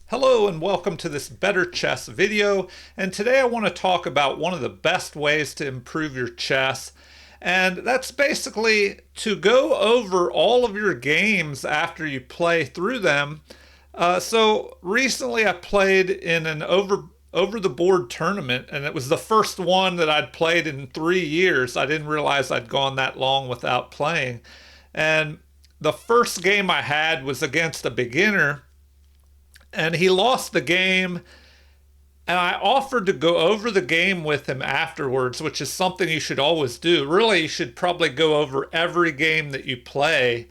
Hello and welcome to this Better Chess video, and today I want to talk about one of the best ways to improve your chess, and that's basically to go over all of your games after you play through them. So recently I played in an over the board tournament, and it was the first one that I'd played in 3 years. I didn't realize I'd gone that long without playing. And the first game I had was against a beginner, and he lost the game. And I offered to go over the game with him afterwards, which is something you should always do. Really, you should probably go over every game that you play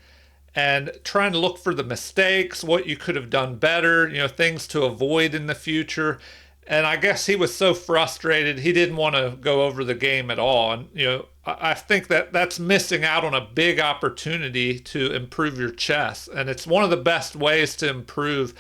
and trying to look for the mistakes, what you could have done better, things to avoid in the future. And I guess he was so frustrated he didn't want to go over the game at all. And I think that that's missing out on a big opportunity to improve your chess. And it's one of the best ways to improve.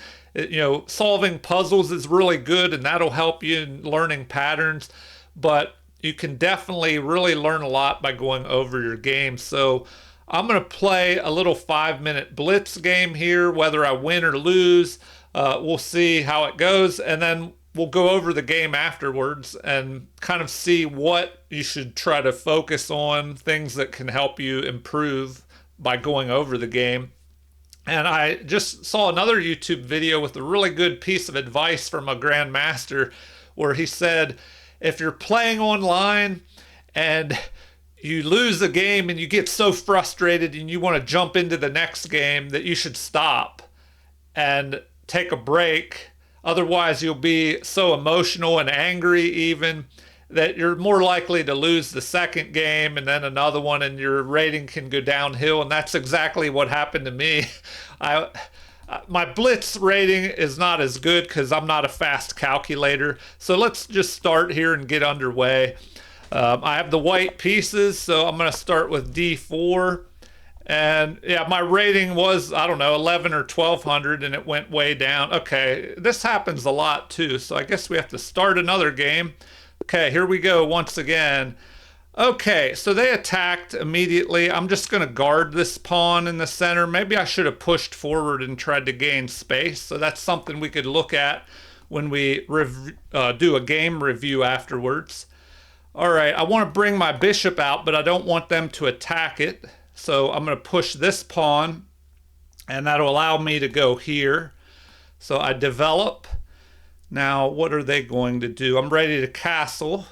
Solving puzzles is really good, and that'll help you in learning patterns. But you can definitely really learn a lot by going over your game. So I'm going to play a little 5-minute blitz game here, whether I win or lose. We'll see how it goes, and then we'll go over the game afterwards and kind of see what you should try to focus on, things that can help you improve by going over the game. And I just saw another YouTube video with a really good piece of advice from a grandmaster where he said, if you're playing online and you lose a game and you get so frustrated and you want to jump into the next game, that you should stop and take a break. Otherwise, you'll be so emotional and angry even that you're more likely to lose the second game and then another one, and your rating can go downhill. And that's exactly what happened to me. My blitz rating is not as good because I'm not a fast calculator. So let's just start here and get underway. I have the white pieces, so I'm going to start with D4. And yeah, my rating was, I don't know, 11 or 1200, and it went way down. Okay, this happens a lot too, so I guess we have to start another game. Okay, here we go once again. Okay, so they attacked immediately. I'm just going to guard this pawn in the center. Maybe I should have pushed forward and tried to gain space. So that's something we could look at when we do a game review afterwards. All right, I want to bring my bishop out, but I don't want them to attack it. So I'm going to push this pawn, and that'll allow me to go here. So I develop. Now, what are they going to do? I'm ready to castle.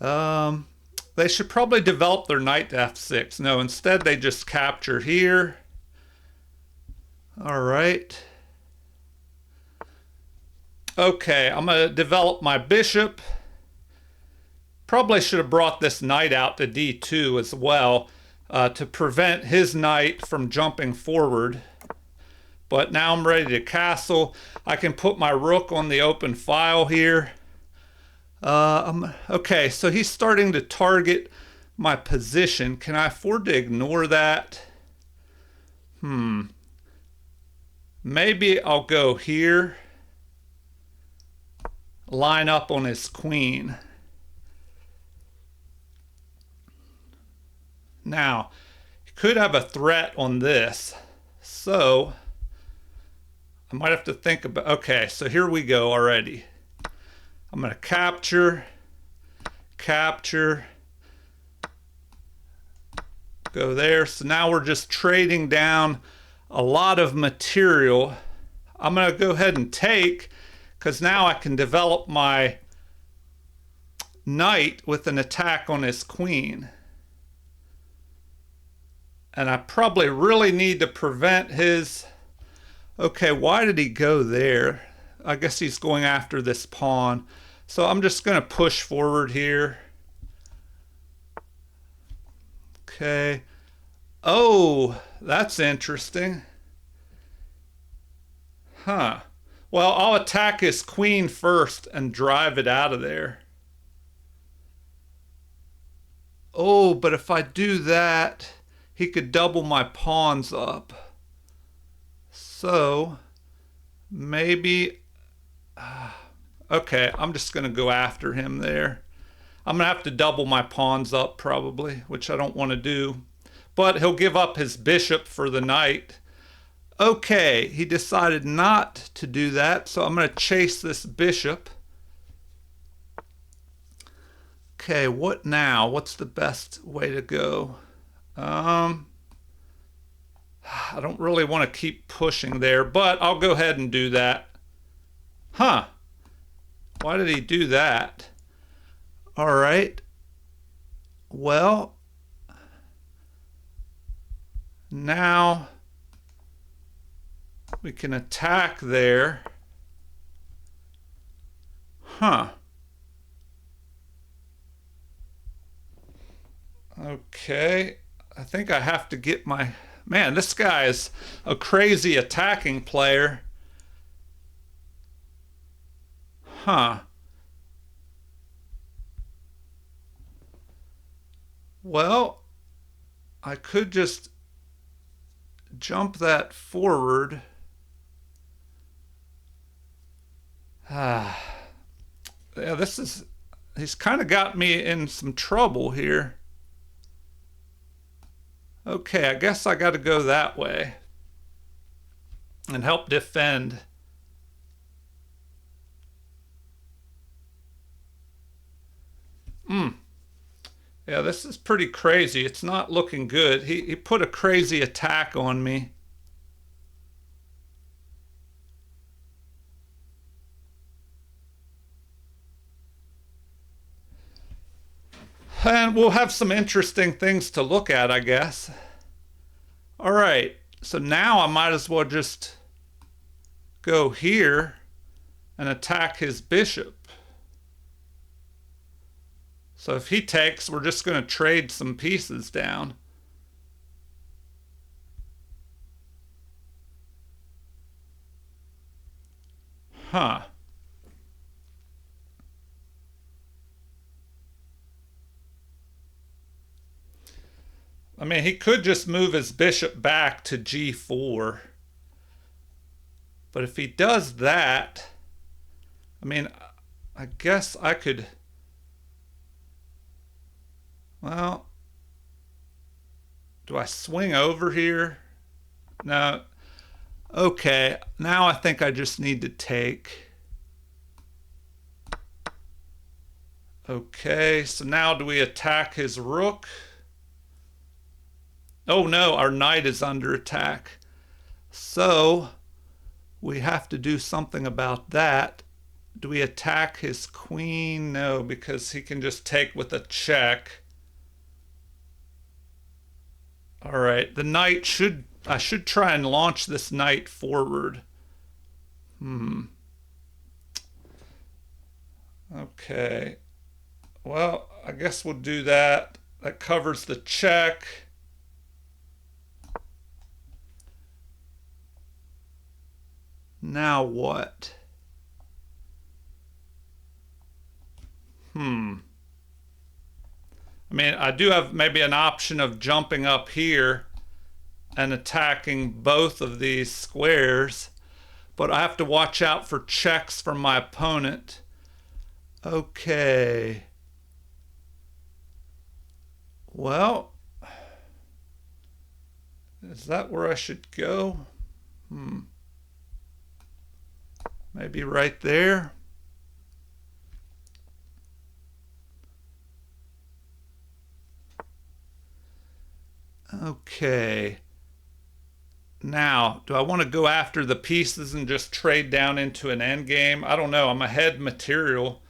They should probably develop their knight to f6. No, instead they just capture here. All right. Okay, I'm going to develop my bishop. Probably should have brought this knight out to d2 as well to prevent his knight from jumping forward. But now I'm ready to castle. I can put my rook on the open file here. Okay, so he's starting to target my position. Can I afford to ignore that? Maybe I'll go here. Line up on his queen. Now, he could have a threat on this. So I might have to think about, okay, so here we go already. I'm going to capture, go there. So now we're just trading down a lot of material. I'm going to go ahead and take, because now I can develop my knight with an attack on his queen. And I probably really need to prevent his... Okay, why did he go there? I guess he's going after this pawn. So I'm just going to push forward here. Okay. Oh, that's interesting. Huh. Well, I'll attack his queen first and drive it out of there. Oh, but if I do that, he could double my pawns up. So maybe, okay, I'm just going to go after him there. I'm going to have to double my pawns up probably, which I don't want to do. But he'll give up his bishop for the knight. Okay, he decided not to do that, so I'm going to chase this bishop. Okay, what now? What's the best way to go? I don't really want to keep pushing there, but I'll go ahead and do that. Huh. Why did he do that? All right. Well, now we can attack there. Huh. Okay. I think I have to get my... Man, this guy is a crazy attacking player. Huh. Well, I could just jump that forward. Yeah, he's kind of got me in some trouble here. Okay, I guess I got to go that way and help defend. Yeah, this is pretty crazy. It's not looking good. He put a crazy attack on me. And we'll have some interesting things to look at, I guess. All right, so now I might as well just go here and attack his bishop. So if he takes, we're just going to trade some pieces down. Huh. I mean, he could just move his bishop back to g4. But if he does that, I mean, I guess I could... Well, do I swing over here? No. Okay, now I think I just need to take. Okay, so now do we attack his rook? Oh no, our knight is under attack. So we have to do something about that. Do we attack his queen? No, because he can just take with a check. All right, the knight should... I should try and launch this knight forward. Okay. Well, I guess we'll do that. That covers the check. Now what? I mean, I do have maybe an option of jumping up here and attacking both of these squares, but I have to watch out for checks from my opponent. Okay. Well, is that where I should go? Maybe right there. Okay. Now, do I want to go after the pieces and just trade down into an endgame? I don't know. I'm ahead material,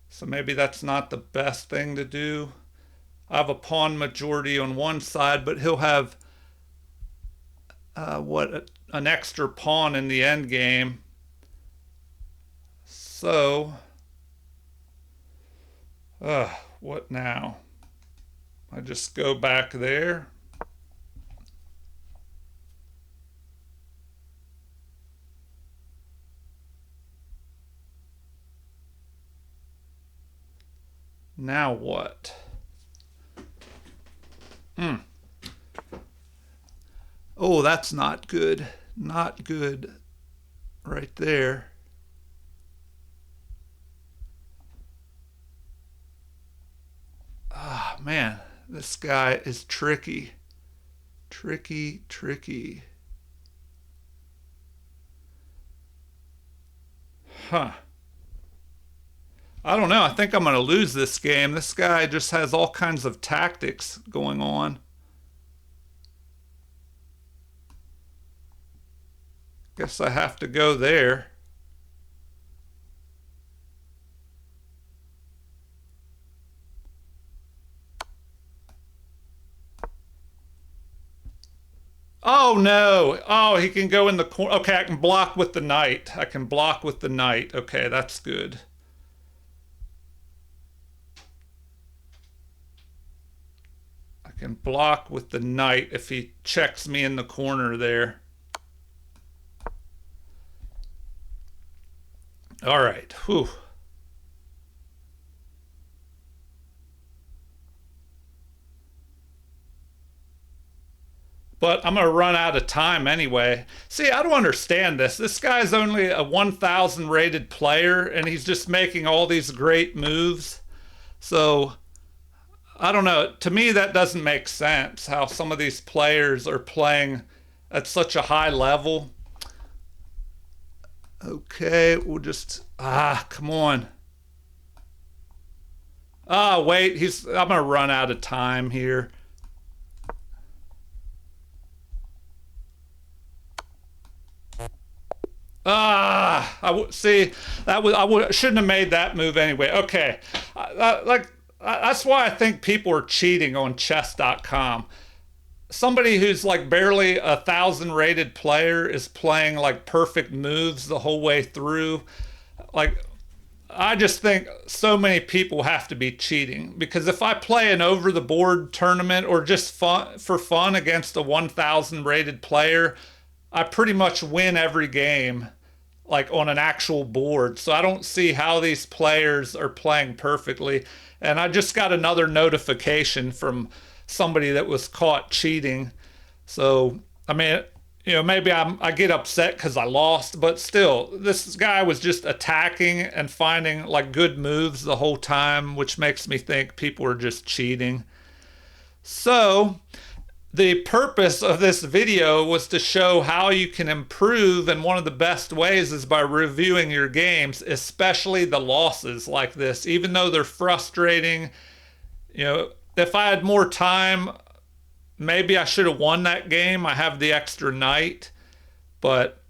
so maybe that's not the best thing to do. I have a pawn majority on one side, but he'll have an extra pawn in the endgame. So, what now? I just go back there. Now what? Oh, that's not good. Not good right there. Ah, man, this guy is tricky. Tricky, tricky. Huh. I don't know. I think I'm going to lose this game. This guy just has all kinds of tactics going on. Guess I have to go there. Oh no. Oh, he can go in the corner. Okay, I can block with the knight. I can block with the knight. Okay, that's good. I can block with the knight if he checks me in the corner there. All right. Whew. But I'm going to run out of time anyway. See, I don't understand this. This guy's only a 1,000 rated player, and he's just making all these great moves. So, I don't know. To me, that doesn't make sense, how some of these players are playing at such a high level. Okay, we'll just... come on. Wait, I'm going to run out of time here. See, shouldn't have made that move anyway. Okay, that's why I think people are cheating on chess.com. Somebody who's like barely 1,000 rated player is playing like perfect moves the whole way through. Like, I just think so many people have to be cheating, because if I play an over the board tournament or just for fun against a 1,000 rated player, I pretty much win every game, like on an actual board. So I don't see how these players are playing perfectly. And I just got another notification from somebody that was caught cheating. So, I mean, maybe I get upset because I lost, but still, this guy was just attacking and finding like good moves the whole time, which makes me think people are just cheating. So, the purpose of this video was to show how you can improve, and one of the best ways is by reviewing your games, especially the losses like this. Even though they're frustrating, if I had more time, maybe I should have won that game. I have the extra knight, but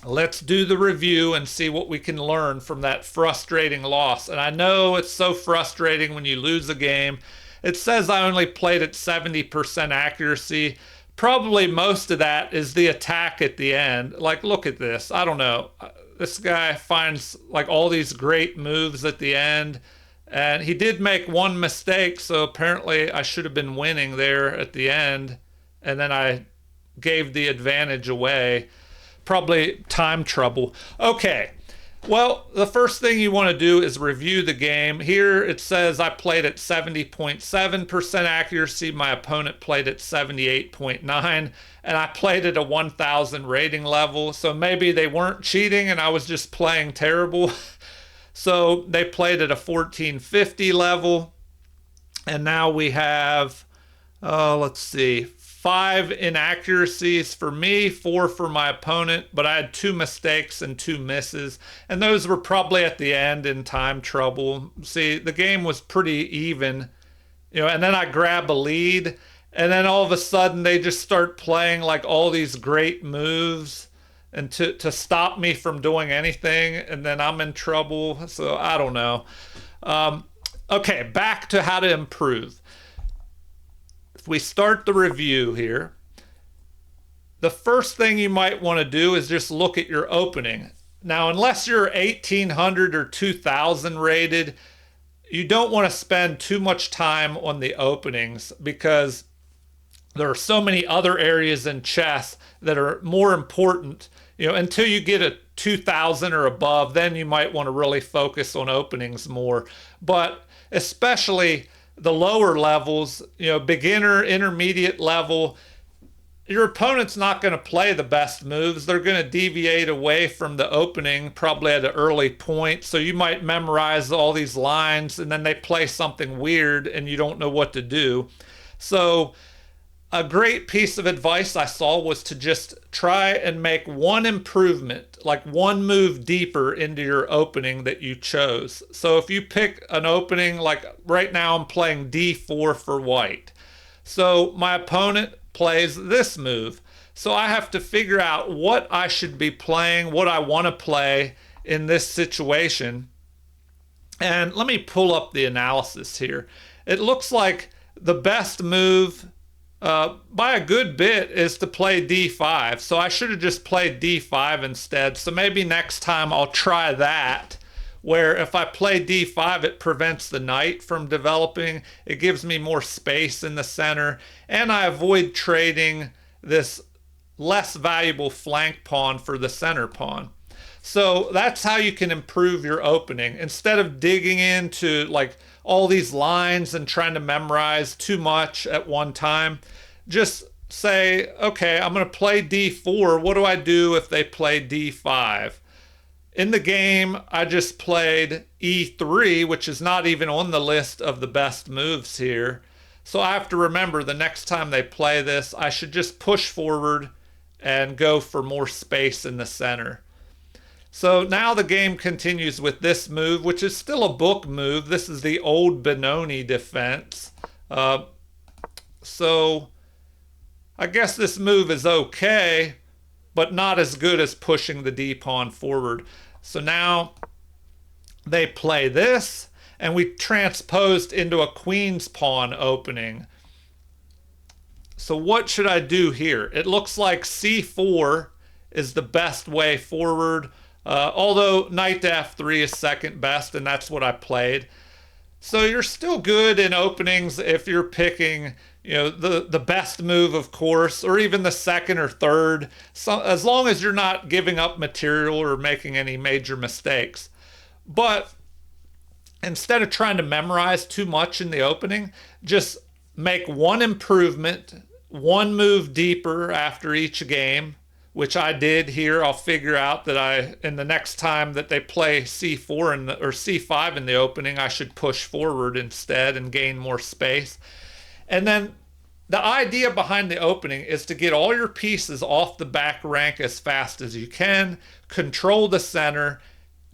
let's do the review and see what we can learn from that frustrating loss. And I know it's so frustrating when you lose a game. It says I only played at 70% accuracy. Probably most of that is the attack at the end. Like, look at this. I don't know. This guy finds like all these great moves at the end. And he did make one mistake, so apparently I should have been winning there at the end. And then I gave the advantage away. Probably time trouble. Okay. Well, the first thing you want to do is review the game. Here it says I played at 70.7% accuracy. My opponent played at 78.9%. And I played at a 1,000 rating level. So maybe they weren't cheating and I was just playing terrible. So they played at a 1450 level. And now we have, let's see, 5 inaccuracies for me, 4 for my opponent, but I had 2 mistakes and 2 misses, and those were probably at the end in time trouble. See, the game was pretty even, and then I grab a lead, and then all of a sudden they just start playing like all these great moves and to stop me from doing anything, and then I'm in trouble. So I don't know. Okay, back to how to improve. If we start the review here, the first thing you might want to do is just look at your opening. Now, unless you're 1,800 or 2,000 rated, you don't want to spend too much time on the openings, because there are so many other areas in chess that are more important. Until you get a 2,000 or above, then you might want to really focus on openings more. But especially the lower levels, beginner, intermediate level, your opponent's not going to play the best moves. They're going to deviate away from the opening probably at an early point. So you might memorize all these lines and then they play something weird and you don't know what to do. So a great piece of advice I saw was to just try and make one improvement. like one move deeper into your opening that you chose. So if you pick an opening, like right now I'm playing d4 for white. So my opponent plays this move. So I have to figure out what I should be playing, what I want to play in this situation. And let me pull up the analysis here. It looks like the best move by a good bit is to play d5. So I should have just played d5 instead. So maybe next time I'll try that, where if I play d5, it prevents the knight from developing. It gives me more space in the center, and I avoid trading this less valuable flank pawn for the center pawn. So that's how you can improve your opening. Instead of digging into like all these lines and trying to memorize too much at one time, just say, okay, I'm going to play d4. What do I do if they play d5? In the game, I just played e3, which is not even on the list of the best moves here. So I have to remember the next time they play this, I should just push forward and go for more space in the center. So now the game continues with this move, which is still a book move. This is the old Benoni defense. So I guess this move is okay, but not as good as pushing the d-pawn forward. So now they play this, and we transposed into a queen's pawn opening. So what should I do here? It looks like c4 is the best way forward. Although knight to f3 is second best, and that's what I played. So you're still good in openings if you're picking, the best move, of course, or even the second or third, so as long as you're not giving up material or making any major mistakes. But instead of trying to memorize too much in the opening, just make one improvement, one move deeper after each game, which I did here. I'll figure out that in the next time that they play c4 or c5 in the opening, I should push forward instead and gain more space. And then the idea behind the opening is to get all your pieces off the back rank as fast as you can, control the center,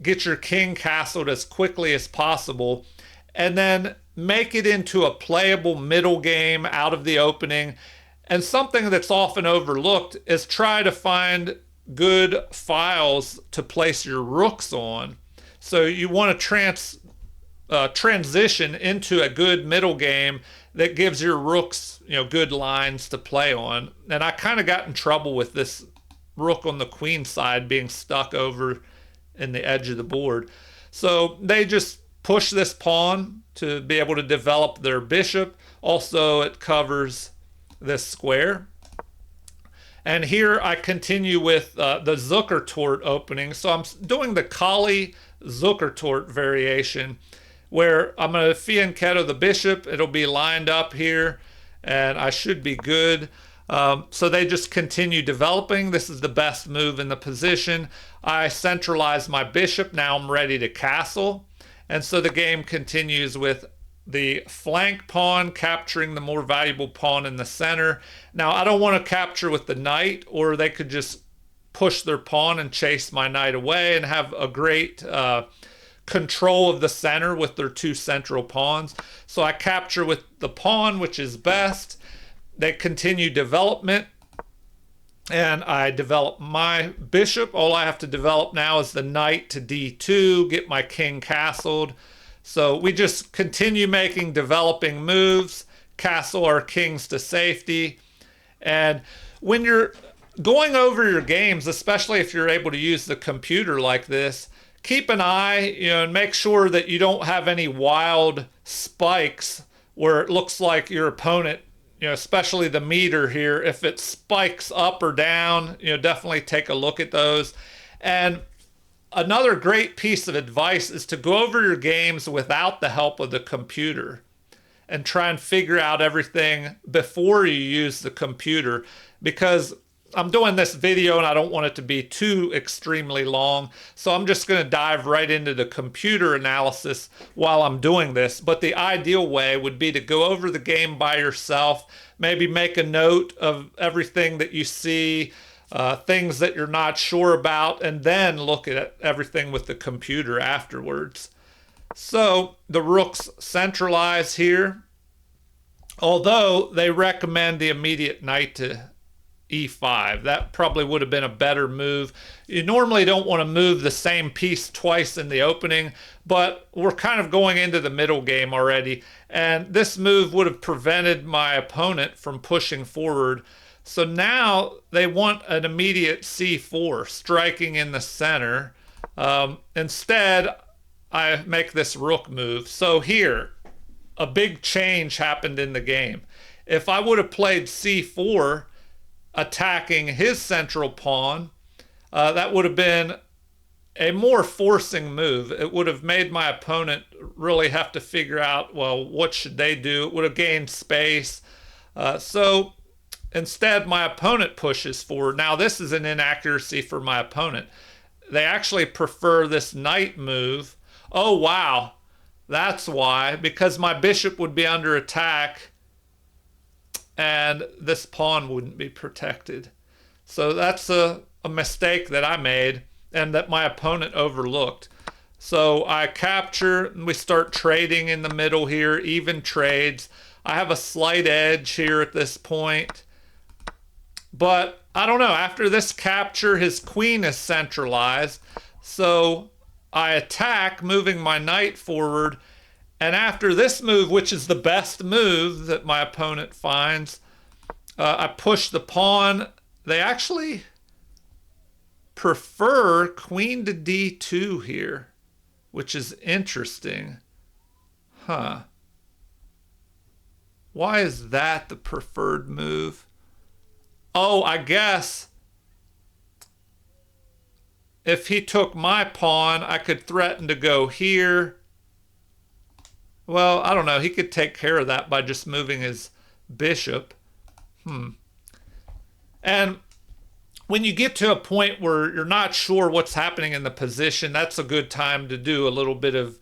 get your king castled as quickly as possible, and then make it into a playable middle game out of the opening. And something that's often overlooked is try to find good files to place your rooks on. So you want to transition into a good middle game that gives your rooks, good lines to play on. And I kind of got in trouble with this rook on the queen side being stuck over in the edge of the board. So they just push this pawn to be able to develop their bishop. Also, it covers this square. And here I continue with the Zukertort opening. So I'm doing the Kali Zukertort variation, where I'm going to fianchetto the bishop. It'll be lined up here, and I should be good. So they just continue developing. This is the best move in the position. I centralize my bishop. Now I'm ready to castle. And so the game continues with the flank pawn capturing the more valuable pawn in the center. Now, I don't want to capture with the knight, or they could just push their pawn and chase my knight away and have a great control of the center with their two central pawns. So I capture with the pawn, which is best. They continue development, and I develop my bishop. All I have to develop now is the knight to d2, get my king castled. So we just continue making developing moves, castle our kings to safety. And when you're going over your games, especially if you're able to use the computer like this, keep an eye, and make sure that you don't have any wild spikes where it looks like your opponent, especially the meter here, if it spikes up or down, definitely take a look at those. And another great piece of advice is to go over your games without the help of the computer and try and figure out everything before you use the computer, because I'm doing this video and I don't want it to be too extremely long. So I'm just going to dive right into the computer analysis while I'm doing this. But the ideal way would be to go over the game by yourself, maybe make a note of everything that you see, things that you're not sure about, and then look at everything with the computer afterwards. So the rook's centralized here, although they recommend the immediate knight to e5. That probably would have been a better move. You normally don't want to move the same piece twice in the opening, but we're kind of going into the middle game already, and this move would have prevented my opponent from pushing forward. So now they want an immediate c4, striking in the center. Instead, I make this rook move. So here, a big change happened in the game. If I would have played c4, attacking his central pawn, that would have been a more forcing move. It would have made my opponent really have to figure out, well, what should they do? It would have gained space. So instead, my opponent pushes forward. Now, this is an inaccuracy for my opponent. They actually prefer this knight move. Oh, wow. That's why. Because my bishop would be under attack, and this pawn wouldn't be protected. So that's a mistake that I made and that my opponent overlooked. So I capture, and we start trading in the middle here, even trades. I have a slight edge here at this point. But I don't know, after this capture, his queen is centralized. So I attack, moving my knight forward. And after this move, which is the best move that my opponent finds, I push the pawn. They actually prefer queen to d2 here, which is interesting. Huh. Why is that the preferred move? Oh, I guess if he took my pawn, I could threaten to go here. Well, I don't know. He could take care of that by just moving his bishop. And when you get to a point where you're not sure what's happening in the position, that's a good time to do a little bit of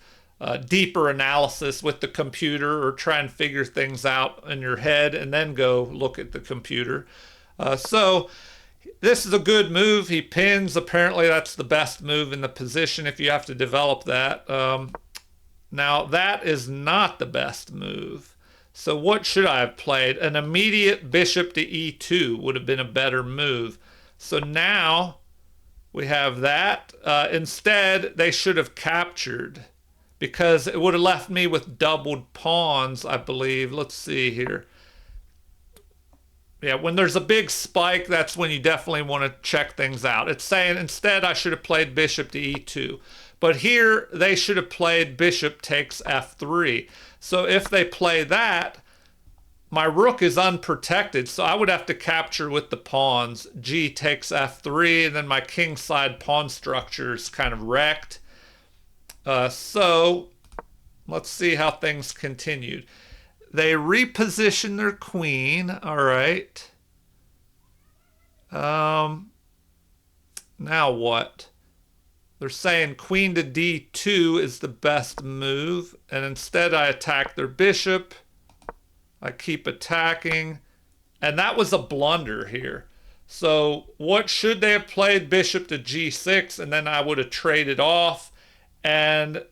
deeper analysis with the computer, or try and figure things out in your head and then go look at the computer. So this is a good move. He pins. Apparently that's the best move in the position if you have to develop that. Now, that is not the best move. So what should I have played? An immediate bishop to e2 would have been a better move. So now we have that. Instead, they should have captured, because it would have left me with doubled pawns, I believe. Let's see here. Yeah, when there's a big spike, that's when you definitely want to check things out. It's saying instead I should have played bishop to e2. But here, they should have played bishop takes f3. So if they play that, my rook is unprotected. So I would have to capture with the pawns. G takes f3, and then my kingside pawn structure is kind of wrecked. So let's see how things continued. They reposition their queen. All right. Now what? They're saying queen to d2 is the best move, and instead I attack their bishop. I keep attacking, and that was a blunder here. So what should they have played? Bishop to g6, and then I would have traded off. And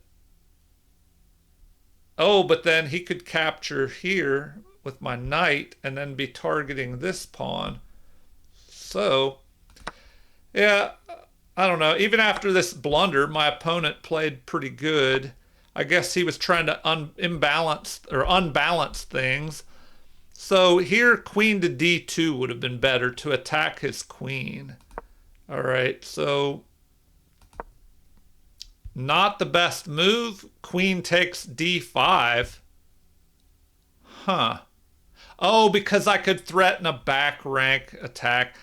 oh, but then he could capture here with my knight and then be targeting this pawn. So yeah, I don't know. Even after this blunder, my opponent played pretty good. I guess he was trying to unbalance things. So here, queen to d2 would have been better to attack his queen. All right, so not the best move. Queen takes d5. Huh. Oh, because I could threaten a back rank attack.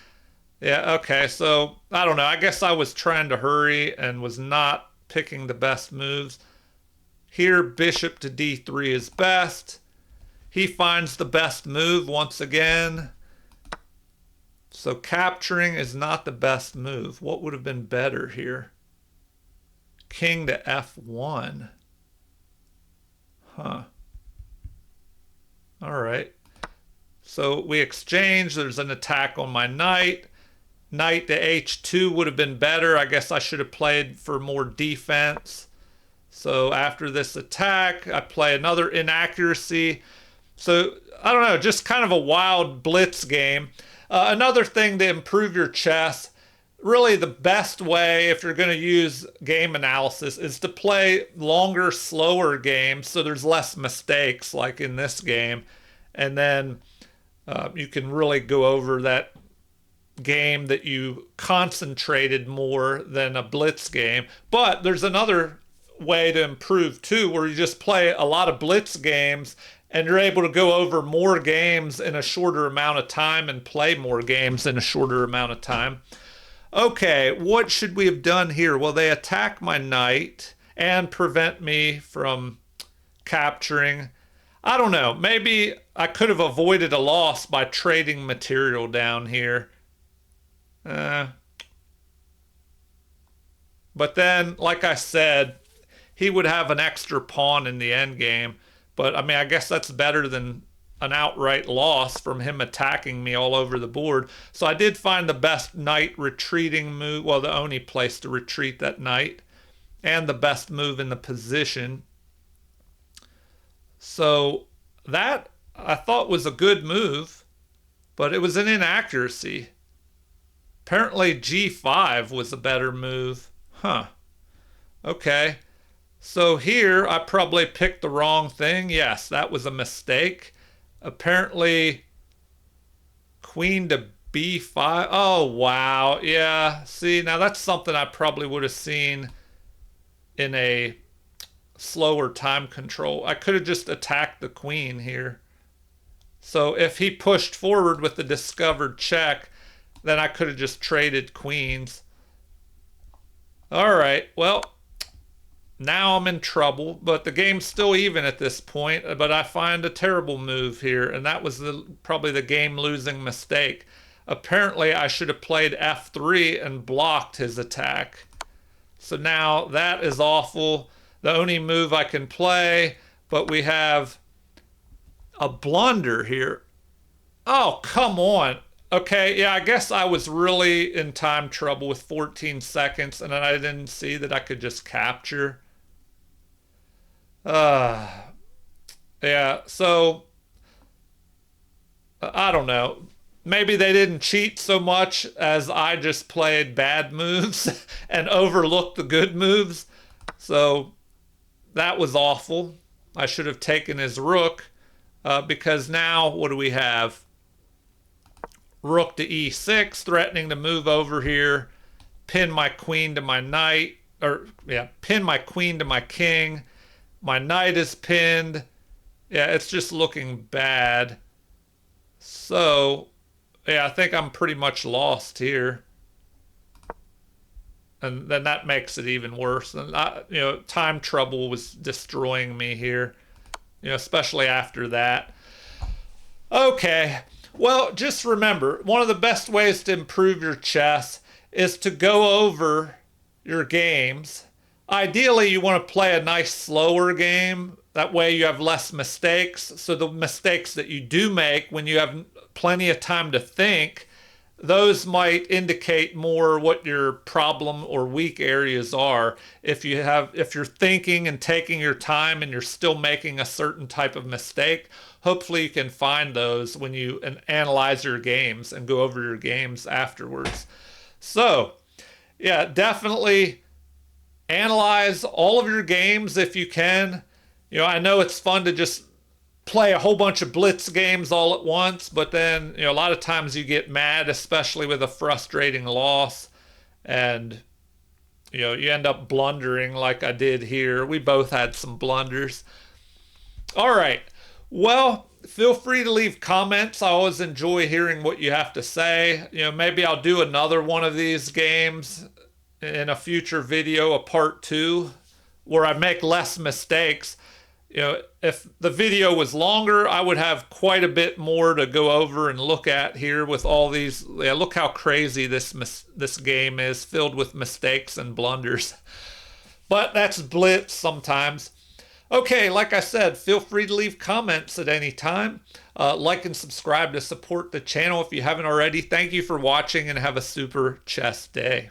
Yeah, okay, so I don't know. I guess I was trying to hurry and was not picking the best moves. Here, bishop to d3 is best. He finds the best move once again. So capturing is not the best move. What would have been better here? King to f1. Huh. All right. So we exchange. There's an attack on my knight. knight to h2 would have been better. I guess I should have played for more defense. So after this attack, I play another inaccuracy. So I don't know, just kind of a wild blitz game. Another thing to improve your chess, really the best way if you're going to use game analysis is to play longer, slower games so there's less mistakes like in this game. And then you can really go over that game that you concentrated more than a blitz game. But there's another way to improve too, where you just play a lot of blitz games and you're able to go over more games in a shorter amount of time and play more games in a shorter amount of time. Okay, what should we have done here? Well, they attack my knight and prevent me from capturing. I don't know. Maybe I could have avoided a loss by trading material down here. But then, like I said, he would have an extra pawn in the end game. But, I mean, I guess that's better than an outright loss from him attacking me all over the board. So I did find the best knight retreating move, well, the only place to retreat that knight, and the best move in the position. So that I thought was a good move, but it was an inaccuracy. Apparently G5 was a better move. Huh. Okay. So here I probably picked the wrong thing. Yes, that was a mistake. Apparently queen to b5. Oh, wow. Yeah. See, now that's something I probably would have seen in a slower time control. I could have just attacked the queen here. So if he pushed forward with the discovered check, then I could have just traded queens. All right. Well, now I'm in trouble, but the game's still even at this point, but I find a terrible move here, and that was probably the game-losing mistake. Apparently, I should have played f3 and blocked his attack. So now that is awful. The only move I can play, but we have a blunder here. Oh, come on. Okay, yeah, I guess I was really in time trouble with 14 seconds, and then I didn't see that I could just capture. Yeah, so I don't know. Maybe they didn't cheat so much as I just played bad moves and overlooked the good moves. So that was awful. I should have taken his rook because now what do we have? Rook to e6, threatening to move over here, pin my queen to my knight, or yeah, pin my queen to my king. My knight is pinned. Yeah, it's just looking bad. So, yeah, I think I'm pretty much lost here. And then that makes it even worse. And time trouble was destroying me here. Especially after that. Okay. Well, just remember, one of the best ways to improve your chess is to go over your games. Ideally, you want to play a nice slower game. That way you have less mistakes. So the mistakes that you do make when you have plenty of time to think, those might indicate more what your problem or weak areas are. If you're thinking and taking your time and you're still making a certain type of mistake, hopefully you can find those when you analyze your games and go over your games afterwards. So, yeah, definitely analyze all of your games if you can. I know it's fun to just play a whole bunch of blitz games all at once, but then, a lot of times you get mad, especially with a frustrating loss, and, you end up blundering like I did here. We both had some blunders. All right. Well, feel free to leave comments. I always enjoy hearing what you have to say. Maybe I'll do another one of these games in a future video, a part 2, where I make less mistakes. If the video was longer, I would have quite a bit more to go over and look at here with all these. Yeah, look how crazy this game is, filled with mistakes and blunders. But that's blitz sometimes. Okay, like I said, feel free to leave comments at any time. Like and subscribe to support the channel if you haven't already. Thank you for watching and have a super chess day.